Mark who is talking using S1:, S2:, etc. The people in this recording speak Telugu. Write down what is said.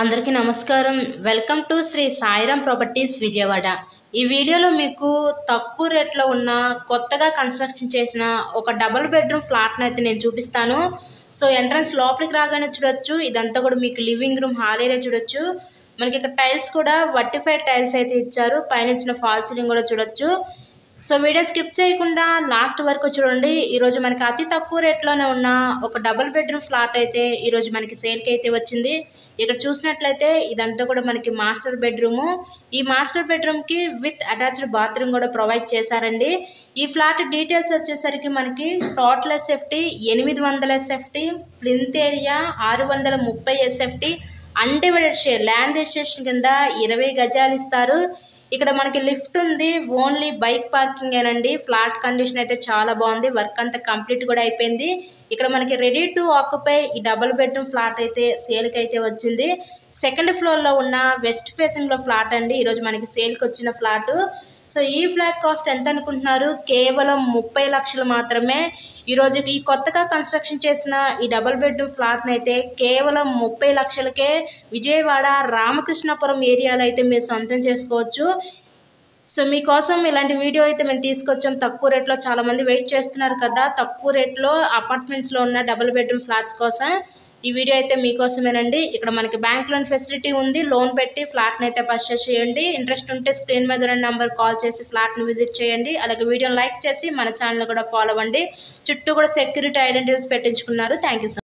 S1: అందరికీ నమస్కారం. Welcome to Shri Sairam properties Vijayawada. ఈ వీడియోలో మీకు తక్కువ రేట్లో ఉన్న కొత్తగా కన్స్ట్రక్షన్ చేసిన ఒక డబుల్ బెడ్రూమ్ ఫ్లాట్ని అయితే నేను చూపిస్తాను. సో ఎంట్రన్స్ లోపలికి రాగానే చూడొచ్చు. ఇదంతా కూడా మీకు లివింగ్ రూమ్ హాల్ ఏరియా చూడొచ్చు. మనకి ఇక్కడ టైల్స్ కూడా వర్టిఫైడ్ టైల్స్ అయితే ఇచ్చారు. పైన ఇచ్చిన ఫాల్ సీలింగ్ కూడా చూడొచ్చు. సో వీడియో స్కిప్ చేయకుండా లాస్ట్ వరకు చూడండి. ఈరోజు మనకి అతి తక్కువ రేట్లోనే ఉన్న ఒక డబుల్ బెడ్రూమ్ ఫ్లాట్ అయితే ఈరోజు మనకి సేల్కి అయితే వచ్చింది. ఇక్కడ చూసినట్లయితే ఇదంతా కూడా మనకి మాస్టర్ బెడ్రూము. ఈ మాస్టర్ బెడ్రూమ్కి విత్ అటాచ్డ్ బాత్రూమ్ కూడా ప్రొవైడ్ చేశారండి. ఈ ఫ్లాట్ డీటెయిల్స్ వచ్చేసరికి మనకి total SFT 800 SFT, plinth area 630 SFT, undivided share land registration కింద 20 గజాలు ఇస్తారు. ఇక్కడ మనకి లిఫ్ట్ ఉంది. ఓన్లీ బైక్ పార్కింగ్ ఏనండి. ఫ్లాట్ కండిషన్ అయితే చాలా బాగుంది. వర్క్ అంతా కంప్లీట్ కూడా అయిపోయింది. ఇక్కడ మనకి రెడీ టు ఆక్యుపై ఈ డబుల్ బెడ్రూమ్ ఫ్లాట్ అయితే సేల్కి అయితే వచ్చింది. సెకండ్ ఫ్లోర్లో ఉన్న వెస్ట్ ఫేసింగ్లో ఫ్లాట్ అండి ఈరోజు మనకి సేల్కి వచ్చిన ఫ్లాట్. సో ఈ ఫ్లాట్ కాస్ట్ ఎంత అనుకుంటున్నారు? కేవలం 30 లక్షలు మాత్రమే. ఈరోజు ఈ కొత్తగా కన్స్ట్రక్షన్ చేసిన ఈ డబుల్ బెడ్రూమ్ ఫ్లాట్ని అయితే కేవలం 30 లక్షలకే విజయవాడ రామకృష్ణపురం ఏరియాలో అయితే మీరు సొంతం చేసుకోవచ్చు. సో మీకోసం ఇలాంటి వీడియో అయితే మేము తీసుకొచ్చాం. తక్కువ రేట్లో చాలామంది వెయిట్ చేస్తున్నారు కదా తక్కువ రేట్లో అపార్ట్మెంట్స్లో ఉన్న డబుల్ బెడ్రూమ్ ఫ్లాట్స్ కోసం. ఈ వీడియో అయితే మీకోసమేనండి. ఇక్కడ మనకి బ్యాంక్ లోన్ ఫెసిలిటీ ఉంది. లోన్ పెట్టి ఫ్లాట్ని అయితే పర్చేస్ చేయండి. ఇంట్రెస్ట్ ఉంటే స్క్రీన్ మీద ఉన్న నెంబర్ కాల్ చేసి ఫ్లాట్ని విజిట్ చేయండి. అలాగే వీడియోని లైక్ చేసి మన ఛానల్ కూడా ఫాలో అవ్వండి. చుట్టూ కూడా సెక్యూరిటీ ఐడెంటిటీస్ పెట్టించుకున్నారు. Thank you.